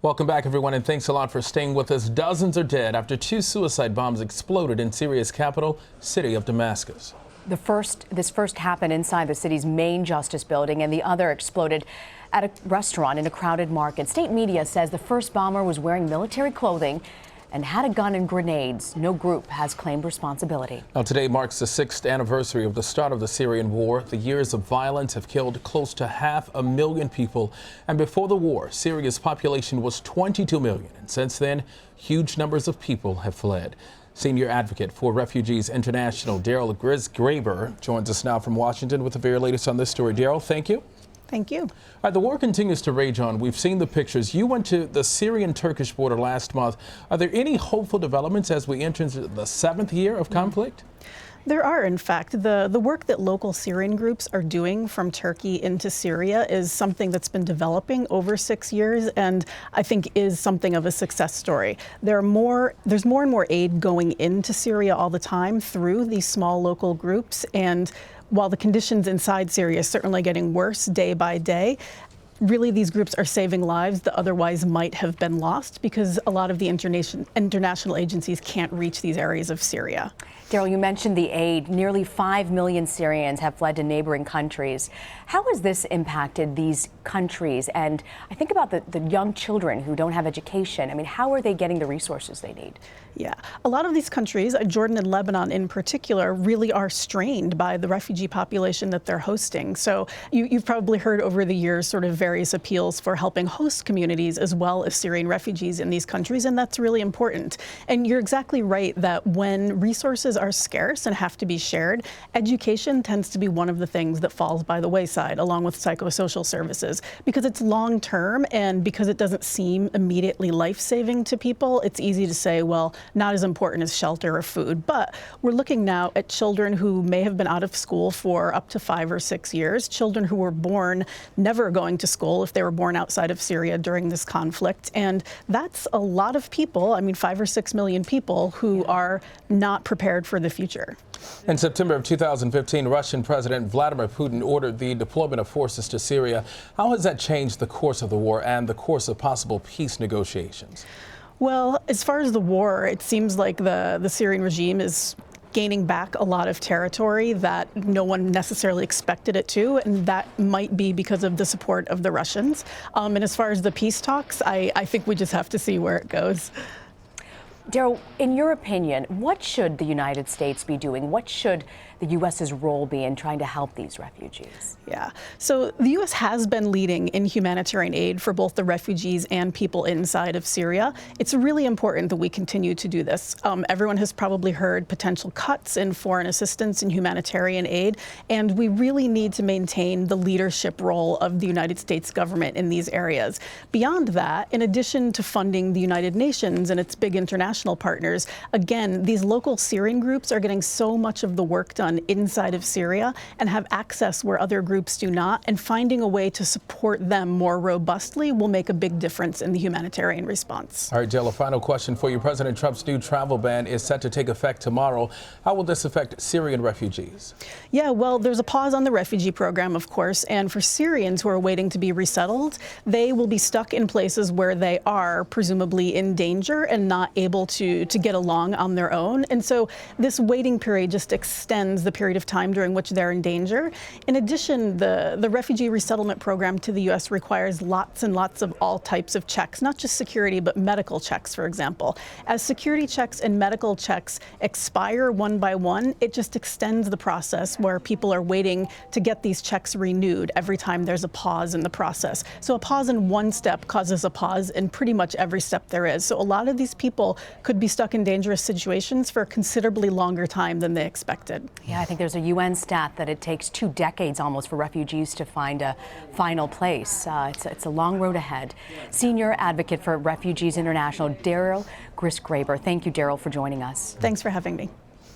Welcome back, everyone, and thanks a lot for staying with us. Dozens are dead after two suicide bombs exploded in Syria's capital, city of Damascus. This first happened inside the city's main justice building, and the other exploded at a restaurant in a crowded market. State media says the first bomber was wearing military clothing and had a gun and grenades. No group has claimed responsibility. Now, today marks the 6th anniversary of the start of the Syrian war. The years of violence have killed close to 500,000 people. And before the war, Syria's population was 22 million. And since then, huge numbers of people have fled. Senior advocate for Refugees International, Daryl Grisgraber, joins us now from Washington with the very latest on this story. Daryl, thank you. Thank you. All right, the war continues to rage on. We've seen the pictures. You went to the Syrian-Turkish border last month. Are there any hopeful developments as we enter into the 7th year of conflict? There are, in fact. The work that local Syrian groups are doing from Turkey into Syria is something that's been developing over 6 years, and I think is something of a success story. There's more and more aid going into Syria all the time through these small local groups, and while the conditions inside Syria are certainly getting worse day by day, really these groups are saving lives that otherwise might have been lost because a lot of the international agencies can't reach these areas of Syria. Daryl, you mentioned the aid. Nearly 5 million Syrians have fled to neighboring countries. How has this impacted these countries? And I think about the young children who don't have education. I mean, how are they getting the resources they need? Yeah, a lot of these countries, Jordan and Lebanon in particular, really are strained by the refugee population that they're hosting. So you've probably heard over the years sort of various appeals for helping host communities as well as Syrian refugees in these countries, and that's really important. And you're exactly right that when resources are scarce and have to be shared, education tends to be one of the things that falls by the wayside, along with psychosocial services, because it's long term and because it doesn't seem immediately life-saving to people. It's easy to say, well, not as important as shelter or food. But we're looking now at children who may have been out of school for up to 5 or 6 years, children who were born never going to school if they were born outside of Syria during this conflict. And that's a lot of people, I mean 5 or 6 million people who are not prepared for the future. In September of 2015, Russian President Vladimir Putin ordered the deployment of forces to Syria. How has that changed the course of the war and the course of possible peace negotiations? Well, as far as the war, it seems like the Syrian regime is gaining back a lot of territory that no one necessarily expected it to, and that might be because of the support of the Russians. And as far as the peace talks, I think we just have to see where it goes. Daryl, in your opinion, what should the United States be doing? What should the U.S.'s role be in trying to help these refugees? Yeah, so the U.S. has been leading in humanitarian aid for both the refugees and people inside of Syria. It's really important that we continue to do this. Everyone has probably heard potential cuts in foreign assistance and humanitarian aid, and we really need to maintain the leadership role of the United States government in these areas. Beyond that, in addition to funding the United Nations and its big international partners, again, these local Syrian groups are getting so much of the work done inside of Syria and have access where other groups do not, and finding a way to support them more robustly will make a big difference in the humanitarian response. All right, Jill, a final question for you. President Trump's new travel ban is set to take effect tomorrow. How will this affect Syrian refugees? Yeah, well, there's a pause on the refugee program, of course, and for Syrians who are waiting to be resettled, they will be stuck in places where they are presumably in danger and not able to get along on their own. And so this waiting period just extends the period of time during which they're in danger. In addition, the refugee resettlement program to the U.S. requires lots and lots of all types of checks, not just security, but medical checks, for example. As security checks and medical checks expire one by one, it just extends the process where people are waiting to get these checks renewed every time there's a pause in the process. So a pause in one step causes a pause in pretty much every step there is. So a lot of these people could be stuck in dangerous situations for a considerably longer time than they expected. Yeah, I think there's a UN stat that it takes 2 decades almost for refugees to find a final place. It's a long road ahead. Senior advocate for Refugees International, Daryl Grisgraber. Thank you, Daryl, for joining us. Thanks for having me.